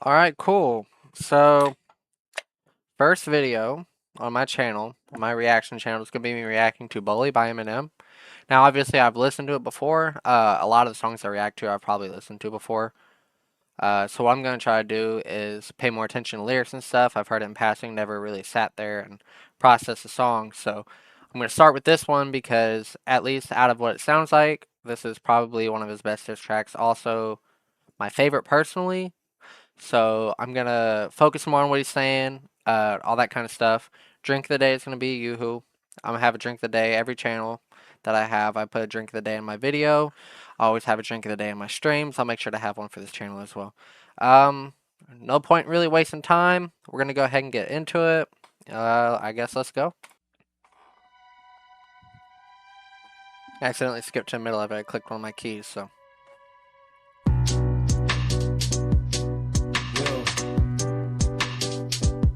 Alright, cool. So, first video on my channel, my reaction channel, is going to be me reacting to Bully by Eminem. Now, obviously, I've listened to it before. A lot of the songs I react to, I've probably listened to before. So what I'm going to try to do is pay more attention to lyrics and stuff. I've heard it in passing, never really sat there and processed the song. So, I'm going to start with this one because, at least out of what it sounds like, this is probably one of his best diss tracks. Also, my favorite personally. So I'm gonna focus more on what he's saying, all that kind of stuff. Drink of the day is gonna be Yoo-hoo. I'm gonna have a drink of the day every channel that I have. I put a drink of the day in my video. I always have a drink of the day in my streams. I'll make sure to have one for this channel as well. Um, no point really wasting time. We're gonna go ahead and get into it. I guess let's go. I accidentally skipped to the middle of it. I clicked one of my keys, so. Yo,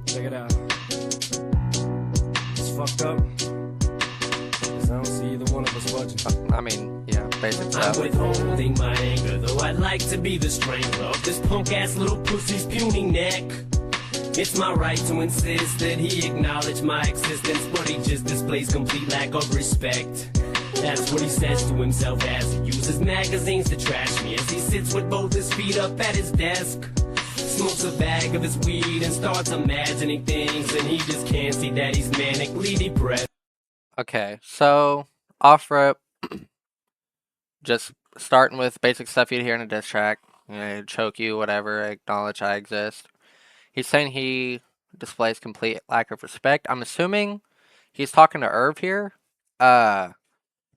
check it out. It's fucked up. 'Cause I don't see either one of us budging. I mean, yeah, basic I'm stuff. withholding my anger, though I'd like to be the strangler of this punk-ass little pussy's puny neck. It's my right to insist that he acknowledge my existence, but he just displays complete lack of respect. That's what he says to himself as he uses magazines to trash me, as he sits with both his feet up at his desk, smokes a bag of his weed and starts imagining things, and he just can't see that he's manically depressed. Okay, so off rip, just starting with basic stuff you'd hear in a diss track. You know, choke you, whatever, acknowledge I exist. He's saying he displays complete lack of respect. I'm assuming he's talking to Irv here.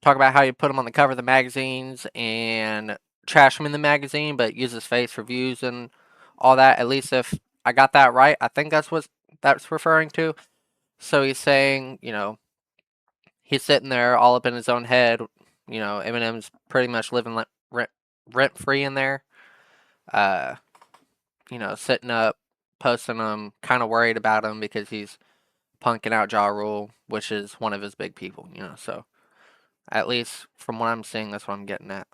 Talk about how you put him on the cover of the magazines and trash him in the magazine, but use his face for views and all that. At least if I got that right, I think that's what that's referring to. So he's saying, he's sitting there all up in his own head. Eminem's pretty much living rent free in there. Uh, sitting up, posting them, kind of worried about him because he's punking out Ja Rule, which is one of his big people. So at least from what I'm seeing, that's what I'm getting at.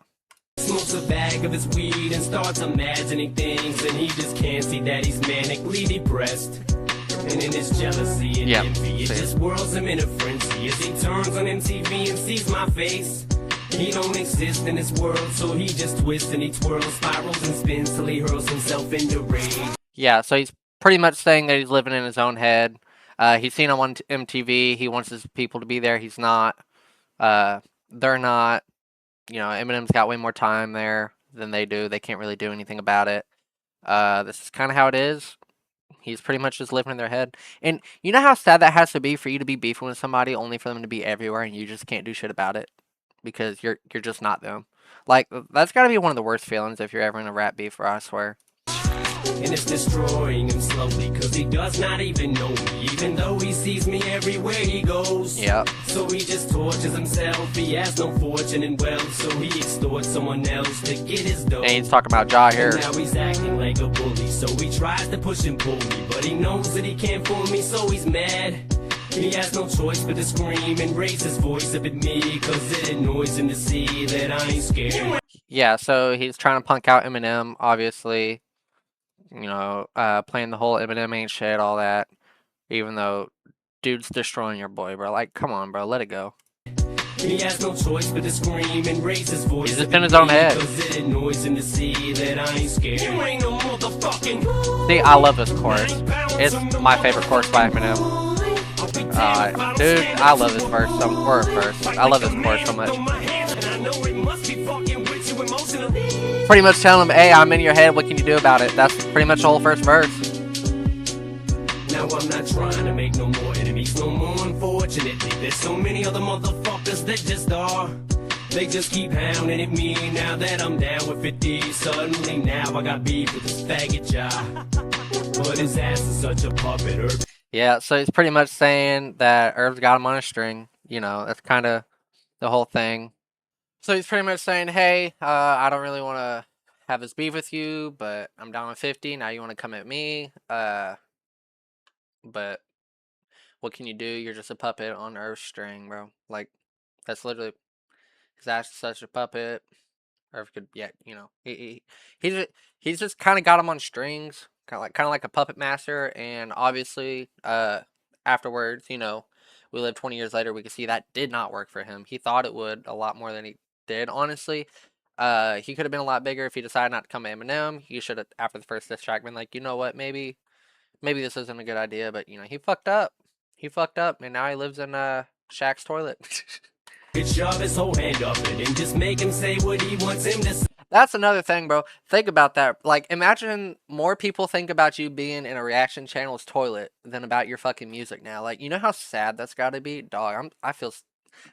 Smokes a bag of his weed and starts imagining things, and he just can't see that he's manically depressed. And in his jealousy and envy, it just whirls him in a frenzy as he turns on MTV and sees my face. He don't exist in this world, so he just twists and he twirls, spirals and spins till he hurls himself into rage. Yeah, so he's pretty much saying that he's living in his own head. He's seen on MTV. He wants his people to be there. He's not. They're not. Eminem's got way more time there than they do. They can't really do anything about it. This is kind of how it is. He's pretty much just living in their head. And you know how sad that has to be for you to be beefing with somebody only for them to be everywhere and you just can't do shit about it because you're just not them. Like, that's got to be one of the worst feelings if you're ever in a rap beef, I swear. And it's destroying him slowly, cause he does not even know me, even though he sees me everywhere he goes. Yep. So he just tortures himself, he has no fortune and wealth, so he extorts someone else to get his dough. And he's talking about Ja here. And now he's acting like a bully, so he tries to push and pull me, but he knows that he can't fool me, so he's mad. He has no choice but to scream and raise his voice up at me, cause it annoys him to see that I ain't scared. Yeah, so he's trying to punk out Eminem, obviously. Playing the whole Eminem ain't shit, all that. Even though dude's destroying your boy, bro. Like, come on, bro, let it go. He has no choice but to scream and raise his voice. He's just in his own head. It annoys him to see that I ain't scared. You ain't no motherfucking. See, I love this chorus. It's my favorite chorus by Eminem. Dude, I love this verse I love this chorus so much. Pretty much telling him, hey, I'm in your head, what can you do about it? That's pretty much the whole first verse. Now I'm not trying to make no more enemies no more, unfortunately. There's so many other motherfuckers that just are. They just keep hounding at me now that I'm down with 50. Suddenly now I got beef with this faggot job. But his ass is such a puppet. Irv. Yeah, so he's pretty much saying that Irv's got him on a string. That's kind of the whole thing. So he's pretty much saying, hey, I don't really want to have this beef with you, but I'm down with 50. Now you want to come at me. But what can you do? You're just a puppet on Earth's string, bro. Like, that's literally, his ass is such a puppet. Earth could, yeah, he's just kind of got him on strings. kind of like a puppet master. And obviously, afterwards, you know, we live 20 years later, we can see that did not work for him. He thought it would a lot more than he did, honestly. He could have been a lot bigger if he decided not to come to Eminem. He should have, after the first diss track, been like, you know what, maybe this isn't a good idea, but you know, he fucked up. He fucked up, and now he lives in Shaq's toilet. Shove his whole hand up it and just make him say what he wants him to say. That's another thing, bro. Think about that. Like, imagine more people think about you being in a reaction channel's toilet than about your fucking music now. Like, you know how sad that's got to be, dog. I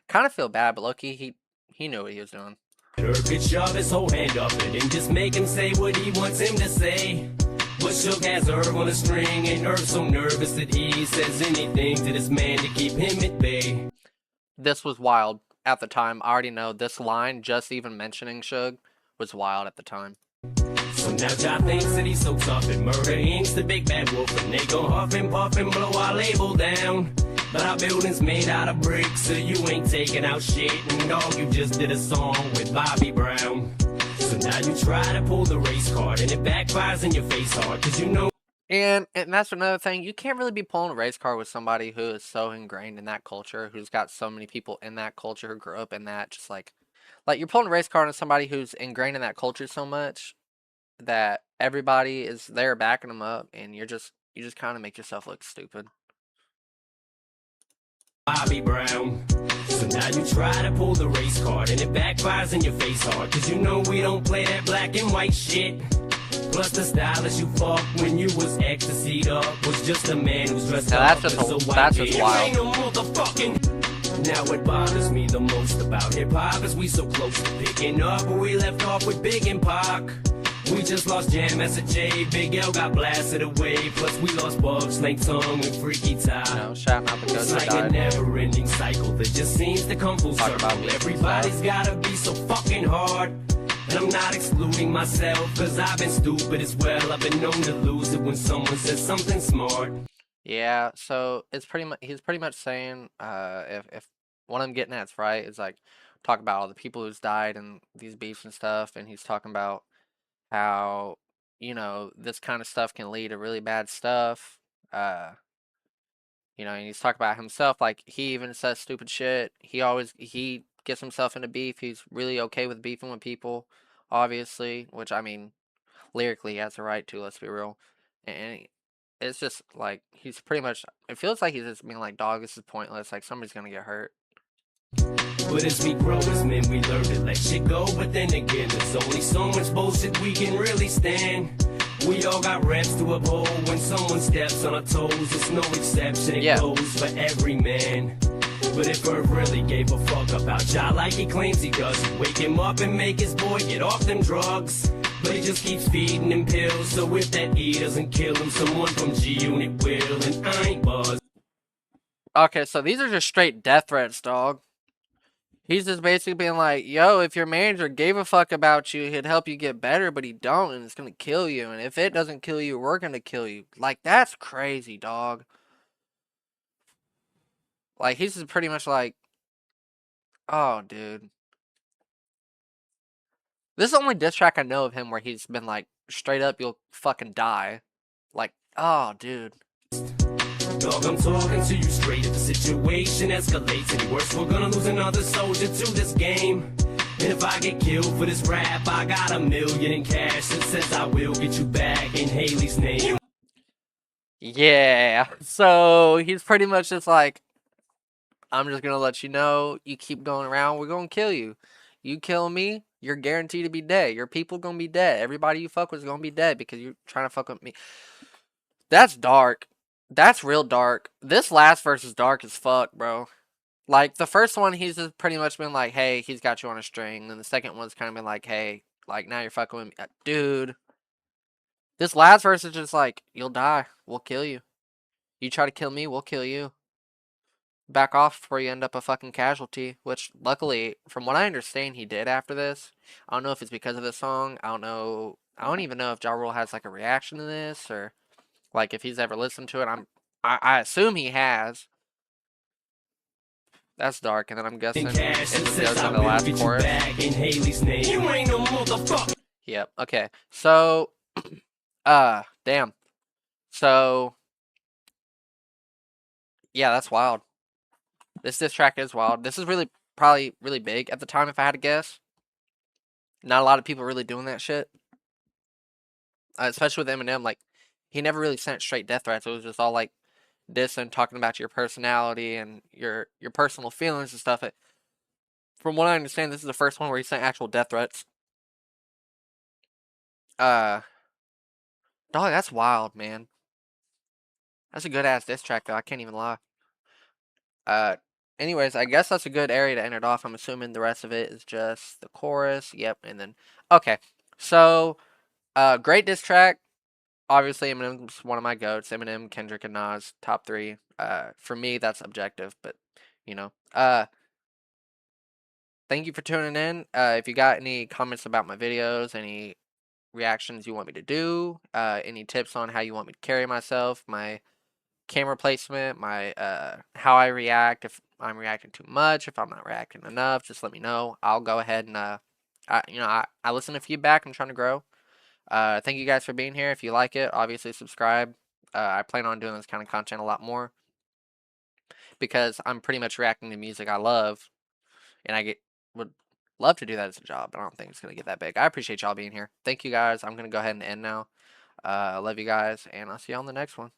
kind of feel bad, but Loki, he knew what he was doing. Could shove his whole hand up it and just make him say what he wants him to say. But Shook has Irv on a string, and Irv so nervous that he says anything to this man to keep him at bay. This was wild at the time. I already know this line, just even mentioning Suge, was wild at the time. So now Ja thinks that he's so tough and Murder Inc.'s the big bad wolf, and they gon' huff and puff and blow our label down. But our building's made out of bricks, so you ain't taking out shit. And dog, you just did a song with Bobby Brown. So now you try to pull the race card, and it backfires in your face hard, cause you know. And that's another thing. You can't really be pulling a race card with somebody who is so ingrained in that culture, who's got so many people in that culture who grew up in that. Just like you're pulling a race card on somebody who's ingrained in that culture so much that everybody is there backing them up, and you just kind of make yourself look stupid. Bobby Brown. So now you try to pull the race card, and it backfires in your face hard, cause you know we don't play that black and white shit. Plus the stylist you fucked when you was ecstasied up was just a man who's dressed now up that's as a just white that's kid. just wild. Ain't no motherfucking. Now what bothers me the most about hip-hop is we so close to picking up where we left off with Big and Pac. We just lost Jam S.J. Big L got blasted away. Plus we lost Bug, Snake Tongue, and Freaky Ty. You know, shouting out the It's ghosts that like a died. never-ending cycle that just seems to come full Talk circle. about beef and Everybody's gotta be so fucking hard. And I'm not excluding myself, cause I've been stupid as well. I've been known to lose it when someone says something smart. Yeah, so it's he's pretty much saying if what I'm getting at's right is like talk about all the people who's died and these beefs and stuff, and he's talking about how, you know, this kind of stuff can lead to really bad stuff. You know, and he's talking about himself, like he even says stupid shit. He gets himself into beef. He's really okay with beefing with people, obviously, which I mean, lyrically he has the right to, let's be real. And it's just like he's pretty much, it feels like he's just being like, dog, this is pointless, like somebody's gonna get hurt. But as we grow as men, we learn to let shit go. But then again, there's only so much bullshit we can really stand. We all got reps to uphold. When someone steps on our toes, it's no exception. It goes for every man. But if Irv really gave a fuck about Ja like he claims he does, he'd wake him up and make his boy get off them drugs. But he just keeps feeding him pills, so if that E doesn't kill him, someone from G-Unit will, and I ain't buzzed. Okay, so these are just straight death threats, dog. He's just basically being like, yo, if your manager gave a fuck about you, he'd help you get better, but he don't, and it's gonna kill you. And if it doesn't kill you, we're gonna kill you. Like, that's crazy, dog. Like, he's just pretty much like, oh, dude. This is the only diss track I know of him where he's been like, straight up, you'll fucking die. Like, oh, dude. Dog, I'm talking to you straight. If the situation escalates any worse, we're gonna lose another soldier to this game. And if I get killed for this rap, I got $1 million in cash that says I will get you back in Haley's name. Yeah. So he's pretty much just like, I'm just gonna let you know, you keep going around, we're gonna kill you. You kill me, you're guaranteed to be dead. Your people gonna be dead. Everybody you fuck with is gonna be dead because you're trying to fuck with me. That's dark. That's real dark. This last verse is dark as fuck, bro. Like, the first one, he's just pretty much been like, hey, he's got you on a string. And the second one's kind of been like, hey, like, now you're fucking with me. Dude. This last verse is just like, you'll die. We'll kill you. You try to kill me, we'll kill you. Back off before you end up a fucking casualty. Which, luckily, from what I understand, he did after this. I don't know if it's because of this song. I don't know. I don't even know if Ja Rule has, like, a reaction to this, or like if he's ever listened to it. I assume he has. That's dark, and then I'm guessing it just goes on the last chorus. Yep. Okay. So, damn. So yeah, that's wild. This diss track is wild. This is probably really big at the time, if I had to guess. Not a lot of people really doing that shit, especially with Eminem. Like, he never really sent straight death threats. It was just all like dissing, talking about your personality and your personal feelings and stuff. From what I understand, this is the first one where he sent actual death threats. Uh, Dog, that's wild, man. That's a good ass diss track, though. I can't even lie. Uh, Anyways, I guess that's a good area to end it off. I'm assuming the rest of it is just the chorus. Yep, and then okay. So, great diss track. Obviously, Eminem's one of my goats. Eminem, Kendrick, and Nas, top three. For me, that's objective, but you know. Thank you for tuning in. If you got any comments about my videos, any reactions you want me to do, any tips on how you want me to carry myself, my camera placement, my how I react, if I'm reacting too much, if I'm not reacting enough, just let me know. I'll go ahead and I listen to feedback. I'm trying to grow. Thank you guys for being here. If you like it, obviously subscribe. I plan on doing this kind of content a lot more because I'm pretty much reacting to music I love, and would love to do that as a job, but I don't think it's gonna get that big. I appreciate y'all being here. Thank you guys. I'm gonna go ahead and end now. Love you guys, and I'll see you on the next one.